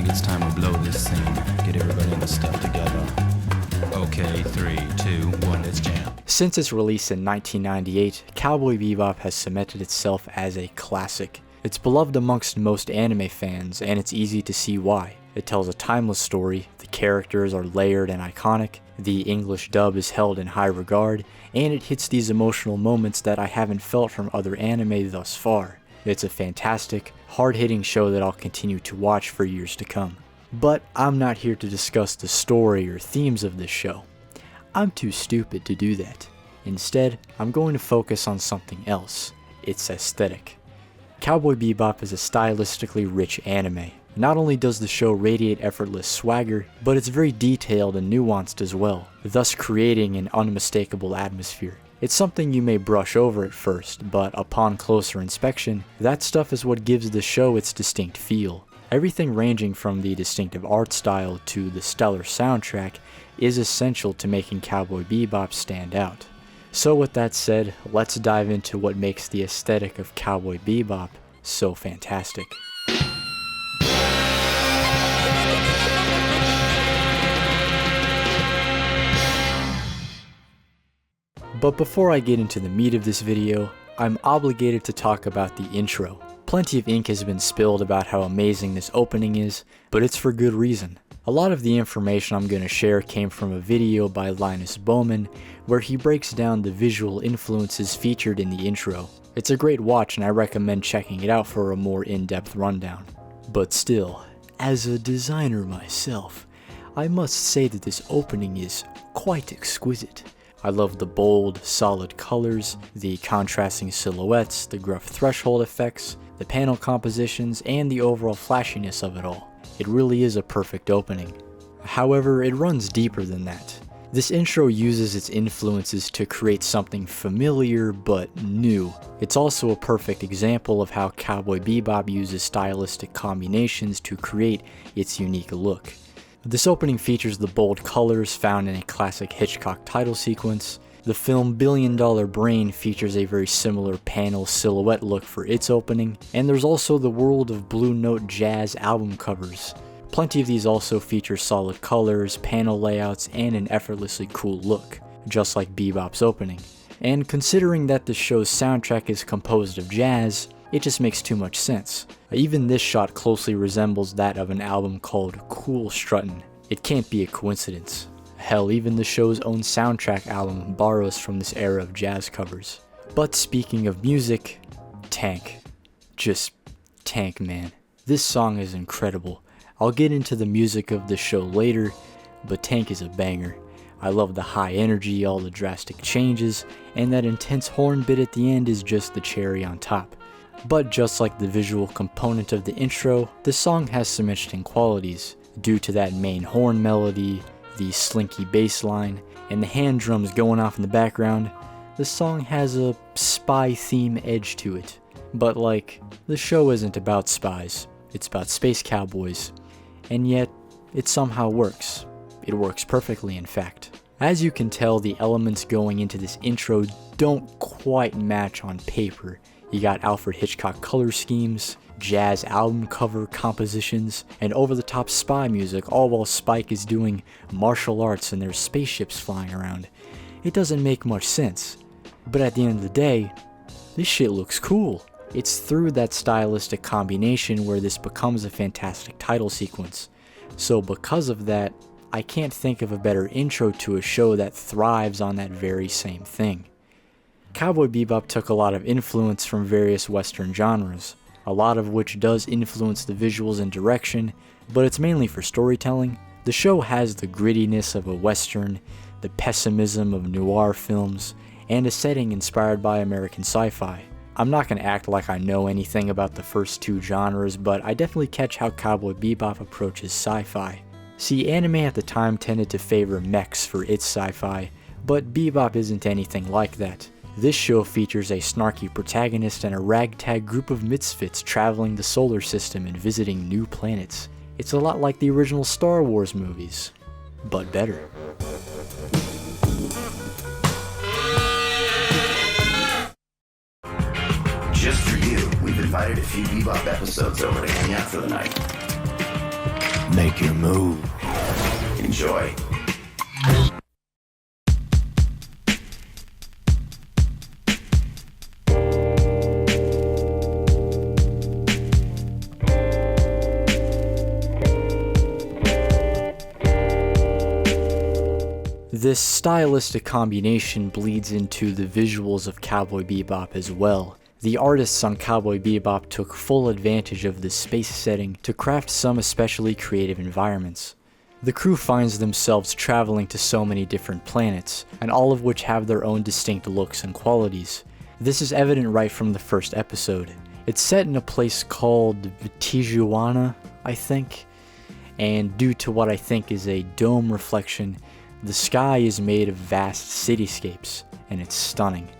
think it's time to blow this scene. Get everybody in the stuff together. Okay, 3, 2, 1, let's jam. Since its release in 1998, Cowboy Bebop has cemented itself as a classic. It's beloved amongst most anime fans, and it's easy to see why. It tells a timeless story, the characters are layered and iconic, the English dub is held in high regard, and it hits these emotional moments that I haven't felt from other anime thus far. It's a fantastic, hard-hitting show that I'll continue to watch for years to come. But I'm not here to discuss the story or themes of this show. I'm too stupid to do that. Instead, I'm going to focus on something else, its aesthetic. Cowboy Bebop is a stylistically rich anime. Not only does the show radiate effortless swagger, but it's very detailed and nuanced as well, thus creating an unmistakable atmosphere. It's something you may brush over at first, but upon closer inspection, that stuff is what gives the show its distinct feel. Everything ranging from the distinctive art style to the stellar soundtrack is essential to making Cowboy Bebop stand out. So with that said, let's dive into what makes the aesthetic of Cowboy Bebop so fantastic. But before I get into the meat of this video, I'm obligated to talk about the intro. Plenty of ink has been spilled about how amazing this opening is, but it's for good reason. A lot of the information I'm going to share came from a video by Linus Bowman, where he breaks down the visual influences featured in the intro. It's a great watch and I recommend checking it out for a more in-depth rundown. But still, as a designer myself, I must say that this opening is quite exquisite. I love the bold, solid colors, the contrasting silhouettes, the gruff threshold effects, the panel compositions, and the overall flashiness of it all. It really is a perfect opening. However, it runs deeper than that. This intro uses its influences to create something familiar but new. It's also a perfect example of how Cowboy Bebop uses stylistic combinations to create its unique look. This opening features the bold colors found in a classic Hitchcock title sequence. The film Billion Dollar Brain features a very similar panel silhouette look for its opening, and there's also the World of Blue Note jazz album covers. Plenty of these also feature solid colors, panel layouts, and an effortlessly cool look, just like Bebop's opening. And considering that the show's soundtrack is composed of jazz, it just makes too much sense. Even this shot closely resembles that of an album called Cool Struttin'. It can't be a coincidence. Hell, even the show's own soundtrack album borrows from this era of jazz covers. But speaking of music, Tank. Just Tank, man. This song is incredible. I'll get into the music of the show later, but Tank is a banger. I love the high energy, all the drastic changes, and that intense horn bit at the end is just the cherry on top. But just like the visual component of the intro, the song has some interesting qualities. Due to that main horn melody, the slinky bass line, and the hand drums going off in the background, the song has a spy theme edge to it. But like, the show isn't about spies, it's about space cowboys. And yet, it somehow works. It works perfectly, in fact. As you can tell, the elements going into this intro don't quite match on paper. You got Alfred Hitchcock color schemes, jazz album cover compositions, and over-the-top spy music, all while Spike is doing martial arts and there's spaceships flying around. It doesn't make much sense. But at the end of the day, this shit looks cool. It's through that stylistic combination where this becomes a fantastic title sequence. So because of that, I can't think of a better intro to a show that thrives on that very same thing. Cowboy Bebop took a lot of influence from various Western genres, a lot of which does influence the visuals and direction, but it's mainly for storytelling. The show has the grittiness of a Western, the pessimism of noir films, and a setting inspired by American sci-fi. I'm not going to act like I know anything about the first two genres, but I definitely catch how Cowboy Bebop approaches sci-fi. See, anime at the time tended to favor mechs for its sci-fi, but Bebop isn't anything like that. This show features a snarky protagonist and a ragtag group of misfits traveling the solar system and visiting new planets. It's a lot like the original Star Wars movies, but better. Just for you, we've invited a few Bebop episodes over to hang out for the night. Make your move. Enjoy. This stylistic combination bleeds into the visuals of Cowboy Bebop as well. The artists on Cowboy Bebop took full advantage of the space setting to craft some especially creative environments. The crew finds themselves traveling to so many different planets, and all of which have their own distinct looks and qualities. This is evident right from the first episode. It's set in a place called Tijuana, I think, and due to what I think is a dome reflection, the sky is made of vast cityscapes, and it's stunning.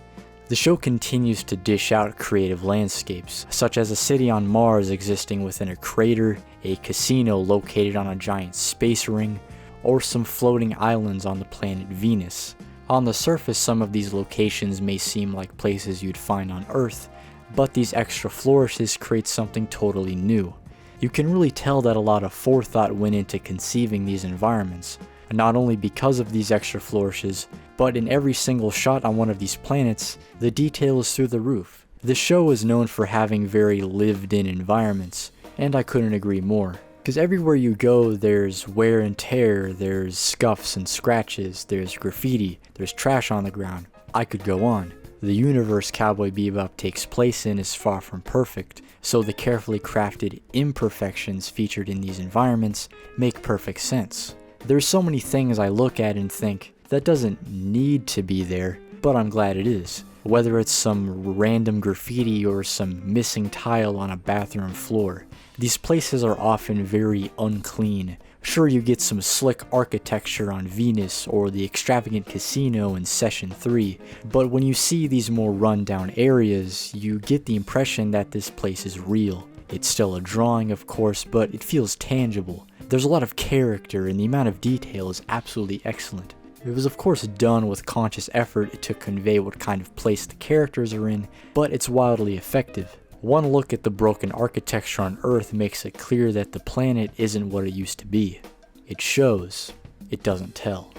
The show continues to dish out creative landscapes, such as a city on Mars existing within a crater, a casino located on a giant space ring, or some floating islands on the planet Venus. On the surface, some of these locations may seem like places you'd find on Earth, but these extra flourishes create something totally new. You can really tell that a lot of forethought went into conceiving these environments. And not only because of these extra flourishes, but in every single shot on one of these planets, the detail is through the roof. The show is known for having very lived-in environments, and I couldn't agree more. Because everywhere you go, there's wear and tear, there's scuffs and scratches, there's graffiti, there's trash on the ground. I could go on. The universe Cowboy Bebop takes place in is far from perfect, so the carefully crafted imperfections featured in these environments make perfect sense. There's so many things I look at and think, that doesn't need to be there, but I'm glad it is. Whether it's some random graffiti or some missing tile on a bathroom floor. These places are often very unclean. Sure, you get some slick architecture on Venus or the extravagant casino in Session 3, but when you see these more run-down areas, you get the impression that this place is real. It's still a drawing, of course, but it feels tangible. There's a lot of character, and the amount of detail is absolutely excellent. It was of course done with conscious effort to convey what kind of place the characters are in, but it's wildly effective. One look at the broken architecture on Earth makes it clear that the planet isn't what it used to be. It shows, it doesn't tell.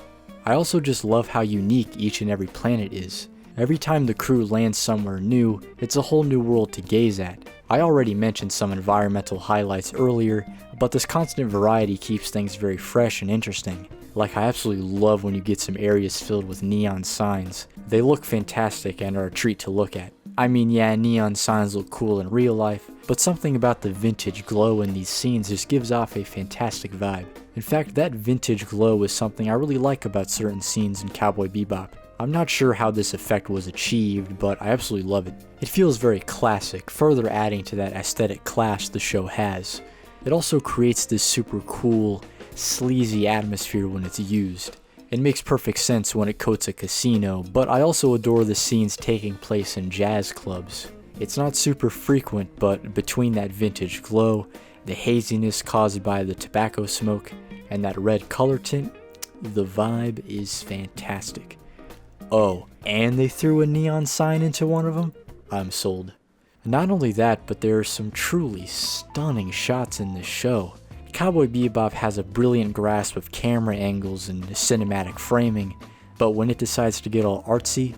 I also just love how unique each and every planet is. Every time the crew lands somewhere new, it's a whole new world to gaze at. I already mentioned some environmental highlights earlier, but this constant variety keeps things very fresh and interesting. Like, I absolutely love when you get some areas filled with neon signs. They look fantastic and are a treat to look at. I mean, yeah, neon signs look cool in real life, but something about the vintage glow in these scenes just gives off a fantastic vibe. In fact, that vintage glow is something I really like about certain scenes in Cowboy Bebop. I'm not sure how this effect was achieved, but I absolutely love it. It feels very classic, further adding to that aesthetic clash the show has. It also creates this super cool, sleazy atmosphere when it's used. It makes perfect sense when it coats a casino, but I also adore the scenes taking place in jazz clubs. It's not super frequent, but between that vintage glow, the haziness caused by the tobacco smoke, and that red color tint, the vibe is fantastic. Oh, and they threw a neon sign into one of them? I'm sold. Not only that, but there are some truly stunning shots in this show. Cowboy Bebop has a brilliant grasp of camera angles and cinematic framing, but when it decides to get all artsy,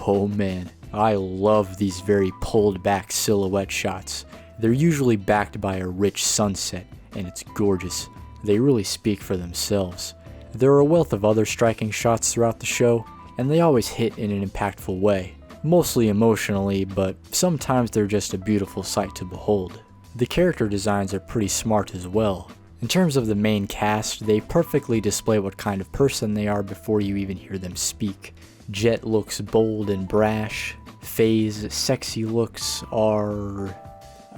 oh man, I love these very pulled back silhouette shots. They're usually backed by a rich sunset, and it's gorgeous. They really speak for themselves. There are a wealth of other striking shots throughout the show, and they always hit in an impactful way. Mostly emotionally, but sometimes they're just a beautiful sight to behold. The character designs are pretty smart as well. In terms of the main cast, they perfectly display what kind of person they are before you even hear them speak. Jet looks bold and brash, Faye's sexy looks are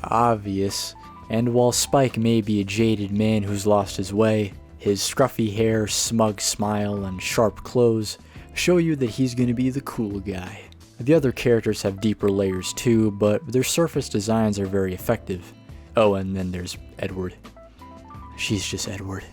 obvious, and while Spike may be a jaded man who's lost his way, his scruffy hair, smug smile, and sharp clothes show you that he's gonna be the cool guy. The other characters have deeper layers too, but their surface designs are very effective. Oh, and then there's Edward. She's just Edward.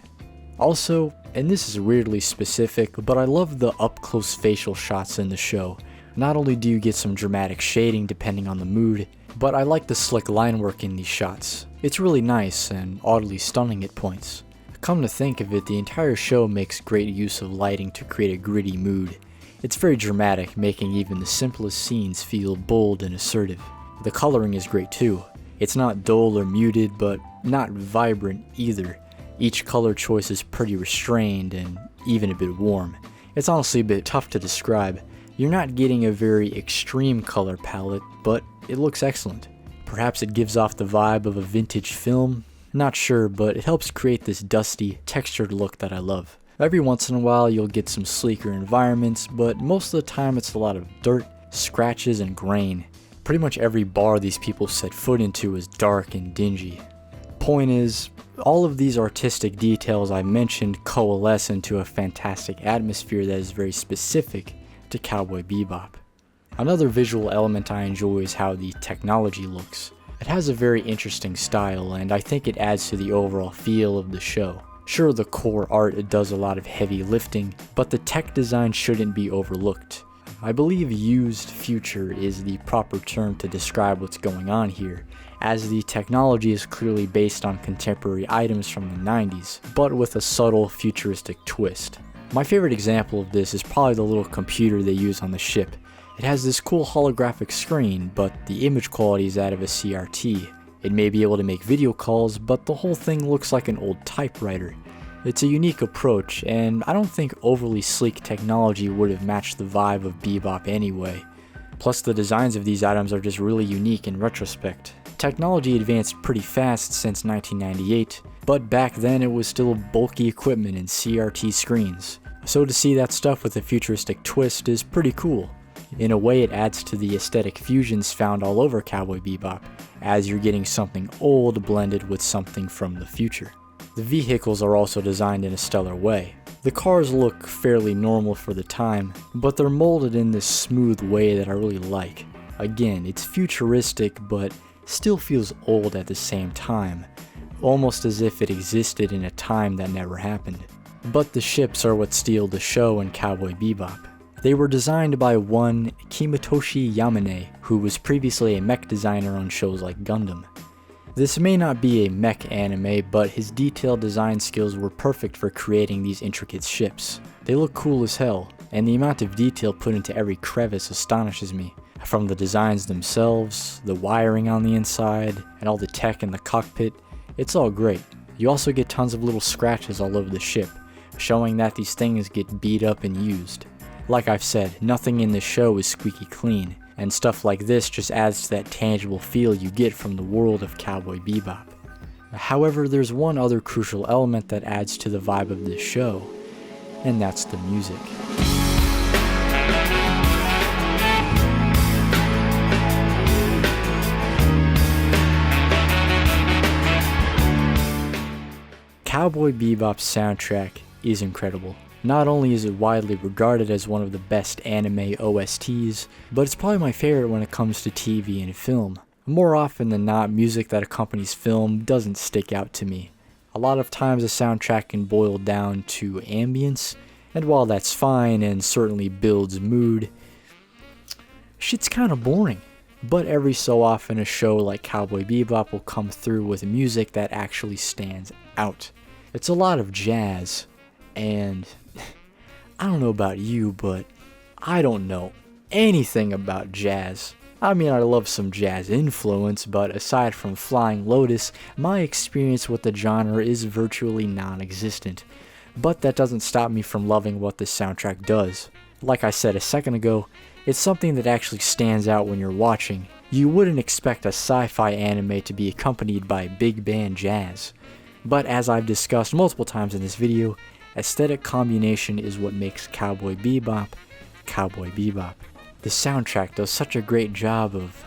Also, and this is weirdly specific, but I love the up-close facial shots in the show. Not only do you get some dramatic shading depending on the mood, but I like the slick line work in these shots. It's really nice and oddly stunning at points. Come to think of it, the entire show makes great use of lighting to create a gritty mood. It's very dramatic, making even the simplest scenes feel bold and assertive. The coloring is great too. It's not dull or muted, but not vibrant either. Each color choice is pretty restrained and even a bit warm. It's honestly a bit tough to describe. You're not getting a very extreme color palette, but it looks excellent. Perhaps it gives off the vibe of a vintage film? Not sure, but it helps create this dusty, textured look that I love. Every once in a while you'll get some sleeker environments, but most of the time it's a lot of dirt, scratches, and grain. Pretty much every bar these people set foot into is dark and dingy. Point is, all of these artistic details I mentioned coalesce into a fantastic atmosphere that is very specific to Cowboy Bebop. Another visual element I enjoy is how the technology looks. It has a very interesting style, and I think it adds to the overall feel of the show. Sure, the core art does a lot of heavy lifting, but the tech design shouldn't be overlooked. I believe used future is the proper term to describe what's going on here, as the technology is clearly based on contemporary items from the 90s, but with a subtle futuristic twist. My favorite example of this is probably the little computer they use on the ship. It has this cool holographic screen, but the image quality is that of a CRT. It may be able to make video calls, but the whole thing looks like an old typewriter. It's a unique approach, and I don't think overly sleek technology would have matched the vibe of Bebop anyway. Plus, the designs of these items are just really unique in retrospect. Technology advanced pretty fast since 1998, but back then it was still bulky equipment and CRT screens. So to see that stuff with a futuristic twist is pretty cool. In a way, it adds to the aesthetic fusions found all over Cowboy Bebop, as you're getting something old blended with something from the future. The vehicles are also designed in a stellar way. The cars look fairly normal for the time, but they're molded in this smooth way that I really like. Again, it's futuristic, but still feels old at the same time, almost as if it existed in a time that never happened. But the ships are what steal the show in Cowboy Bebop. They were designed by one Kimitoshi Yamane, who was previously a mech designer on shows like Gundam. This may not be a mech anime, but his detailed design skills were perfect for creating these intricate ships. They look cool as hell, and the amount of detail put into every crevice astonishes me. From the designs themselves, the wiring on the inside, and all the tech in the cockpit, it's all great. You also get tons of little scratches all over the ship, showing that these things get beat up and used. Like I've said, nothing in this show is squeaky clean, and stuff like this just adds to that tangible feel you get from the world of Cowboy Bebop. However, there's one other crucial element that adds to the vibe of this show, and that's the music. Cowboy Bebop's soundtrack is incredible. Not only is it widely regarded as one of the best anime OSTs, but it's probably my favorite when it comes to TV and film. More often than not, music that accompanies film doesn't stick out to me. A lot of times a soundtrack can boil down to ambience, and while that's fine and certainly builds mood, shit's kinda boring. But every so often a show like Cowboy Bebop will come through with music that actually stands out. It's a lot of jazz, and I don't know about you, but I don't know anything about jazz. I mean, I love some jazz influence, but aside from Flying Lotus, my experience with the genre is virtually non-existent. But that doesn't stop me from loving what this soundtrack does. Like I said a second ago, it's something that actually stands out when you're watching. You wouldn't expect a sci-fi anime to be accompanied by big band jazz. But as I've discussed multiple times in this video, aesthetic combination is what makes Cowboy Bebop, Cowboy Bebop. The soundtrack does such a great job of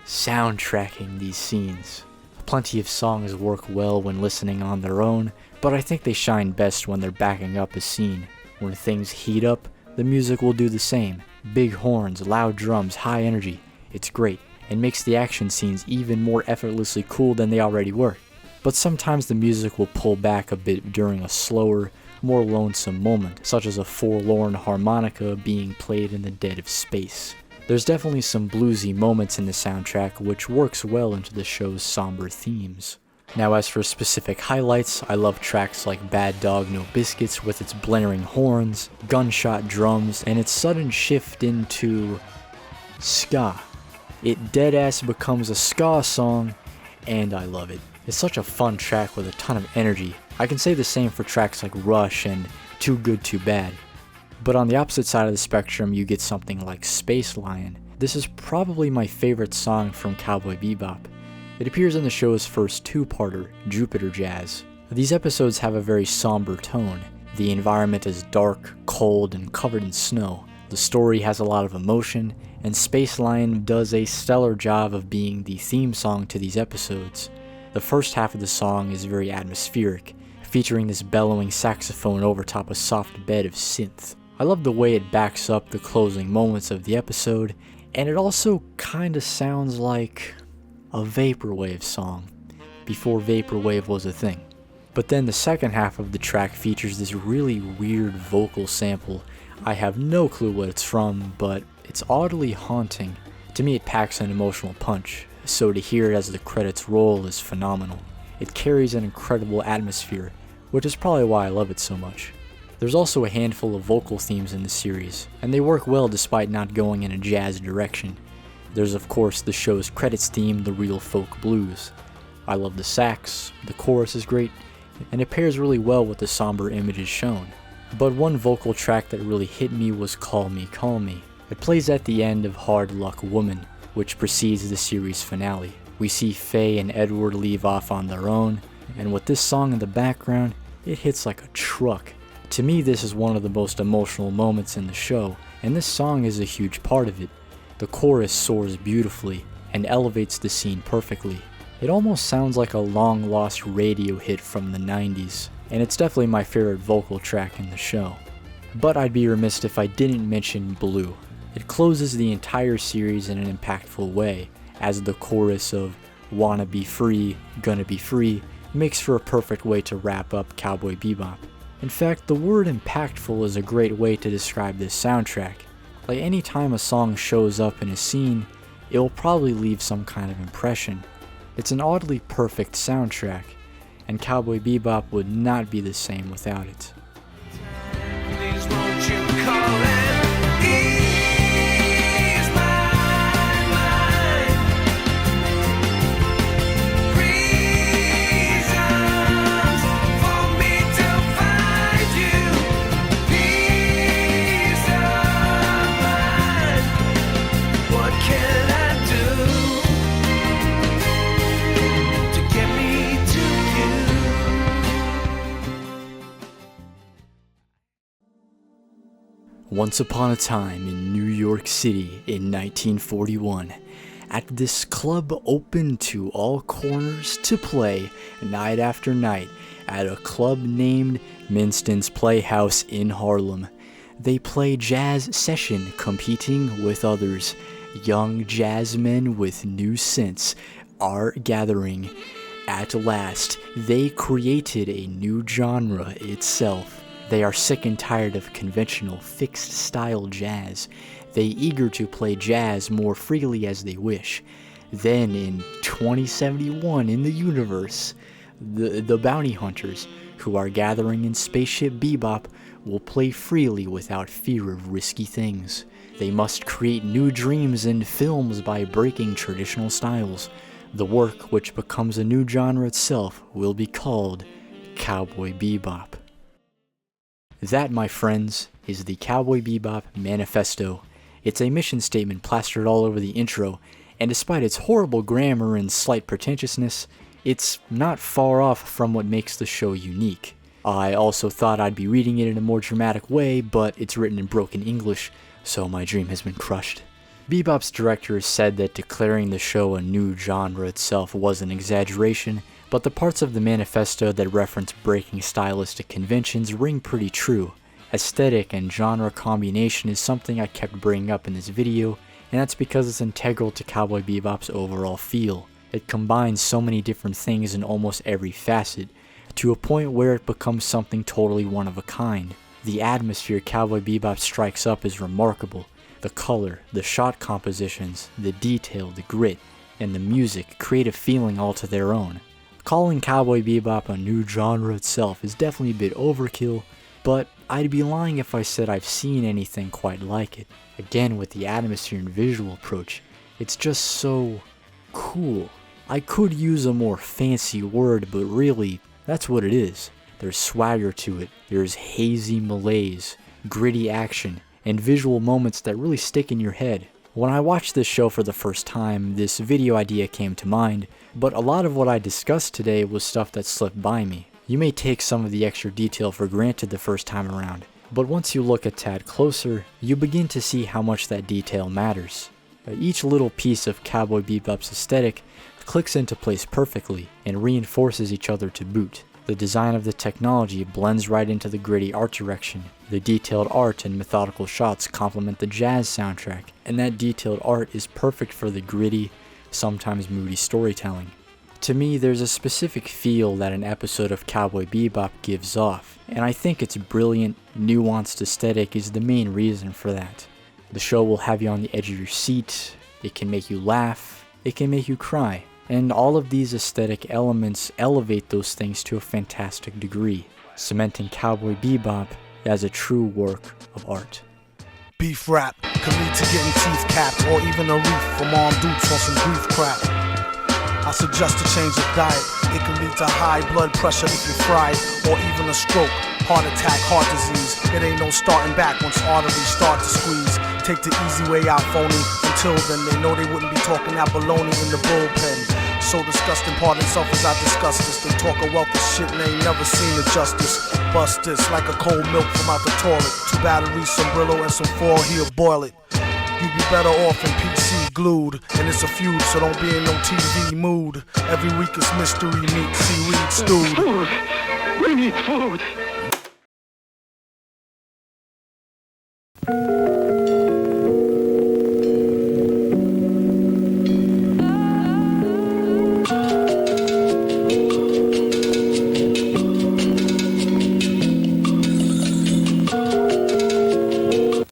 soundtracking these scenes. Plenty of songs work well when listening on their own, but I think they shine best when they're backing up a scene. When things heat up, the music will do the same. Big horns, loud drums, high energy. It's great, and makes the action scenes even more effortlessly cool than they already were. But sometimes the music will pull back a bit during a slower, more lonesome moment, such as a forlorn harmonica being played in the dead of space. There's definitely some bluesy moments in the soundtrack which works well into the show's somber themes. Now as for specific highlights, I love tracks like Bad Dog No Biscuits with its blaring horns, gunshot drums, and its sudden shift into ska. It deadass becomes a ska song, and I love it. It's such a fun track with a ton of energy. I can say the same for tracks like Rush and Too Good Too Bad. But on the opposite side of the spectrum, you get something like Space Lion. This is probably my favorite song from Cowboy Bebop. It appears in the show's first two-parter, Jupiter Jazz. These episodes have a very somber tone. The environment is dark, cold, and covered in snow. The story has a lot of emotion, and Space Lion does a stellar job of being the theme song to these episodes. The first half of the song is very atmospheric, featuring this bellowing saxophone over top a soft bed of synth. I love the way it backs up the closing moments of the episode, and it also kinda sounds like a vaporwave song, before vaporwave was a thing. But then the second half of the track features this really weird vocal sample. I have no clue what it's from, but it's oddly haunting. To me, it packs an emotional punch, so to hear it as the credits roll is phenomenal. It carries an incredible atmosphere, which is probably why I love it so much. There's also a handful of vocal themes in the series, and they work well despite not going in a jazz direction. There's of course the show's credits theme, the Real Folk Blues. I love the sax, the chorus is great, and it pairs really well with the somber images shown. But one vocal track that really hit me was Call Me, Call Me. It plays at the end of Hard Luck Woman, which precedes the series finale. We see Faye and Edward leave off on their own, and with this song in the background, it hits like a truck. To me, this is one of the most emotional moments in the show, and this song is a huge part of it. The chorus soars beautifully and elevates the scene perfectly. It almost sounds like a long-lost radio hit from the 90s, and it's definitely my favorite vocal track in the show. But I'd be remiss if I didn't mention Blue. It closes the entire series in an impactful way, as the chorus of "Wanna Be Free, Gonna Be Free" makes for a perfect way to wrap up Cowboy Bebop. In fact, the word impactful is a great way to describe this soundtrack. Like any time a song shows up in a scene, it will probably leave some kind of impression. It's an oddly perfect soundtrack, and Cowboy Bebop would not be the same without it. Please won't you call and ease my mind? Reasons for me to find you. Peace of mind. What can I do to get me to you? Once upon a time in New York City in 1941, at this club open to all corners to play night after night at a club named Minston's Playhouse in Harlem. They play jazz session competing with others. Young jazzmen with new sense are gathering. At last, they created a new genre itself. They are sick and tired of conventional, fixed-style jazz. They eager to play jazz more freely as they wish. Then, in 2071 in the universe, the bounty hunters, who are gathering in Spaceship Bebop, will play freely without fear of risky things. They must create new dreams and films by breaking traditional styles. The work, which becomes a new genre itself, will be called Cowboy Bebop. That, my friends, is the Cowboy Bebop Manifesto. It's a mission statement plastered all over the intro, and despite its horrible grammar and slight pretentiousness, it's not far off from what makes the show unique. I also thought I'd be reading it in a more dramatic way, but it's written in broken English, so my dream has been crushed. Bebop's director said that declaring the show a new genre itself was an exaggeration, but the parts of the manifesto that reference breaking stylistic conventions ring pretty true. Aesthetic and genre combination is something I kept bringing up in this video, and that's because it's integral to Cowboy Bebop's overall feel. It combines so many different things in almost every facet, to a point where it becomes something totally one of a kind. The atmosphere Cowboy Bebop strikes up is remarkable. The color, the shot compositions, the detail, the grit, and the music create a feeling all to their own. Calling Cowboy Bebop a new genre itself is definitely a bit overkill, but I'd be lying if I said I've seen anything quite like it. Again, with the atmosphere and visual approach, it's just so cool. I could use a more fancy word, but really, that's what it is. There's swagger to it, there's hazy malaise, gritty action, and visual moments that really stick in your head. When I watched this show for the first time, this video idea came to mind, but a lot of what I discussed today was stuff that slipped by me. You may take some of the extra detail for granted the first time around, but once you look a tad closer, you begin to see how much that detail matters. Each little piece of Cowboy Bebop's aesthetic clicks into place perfectly and reinforces each other to boot. The design of the technology blends right into the gritty art direction. The detailed art and methodical shots complement the jazz soundtrack, and that detailed art is perfect for the gritty, sometimes moody storytelling. To me, there's a specific feel that an episode of Cowboy Bebop gives off, and I think its brilliant, nuanced aesthetic is the main reason for that. The show will have you on the edge of your seat, it can make you laugh, it can make you cry, and all of these aesthetic elements elevate those things to a fantastic degree, cementing Cowboy Bebop as a true work of art. Beef rap could lead to getting teeth capped or even a reef from armed dudes on some grief crap. I suggest a change of diet. It can lead to high blood pressure if you fry it, or even a stroke, heart attack, heart disease. It ain't no starting back once arteries start to squeeze. Take the easy way out, phony. Until then, they know they wouldn't be talking that baloney in the bullpen. So disgusting, pardon self as I discuss this. They talk a wealth of shit and they ain't never seen the justice. Bust this like a cold milk from out the toilet. 2 batteries, some Brillo, and some foil, he'll boil it. You'd be better off in PC glued. And it's a feud, so don't be in no TV mood. Every week it's mystery meat, seaweed stewed. Food! We need food!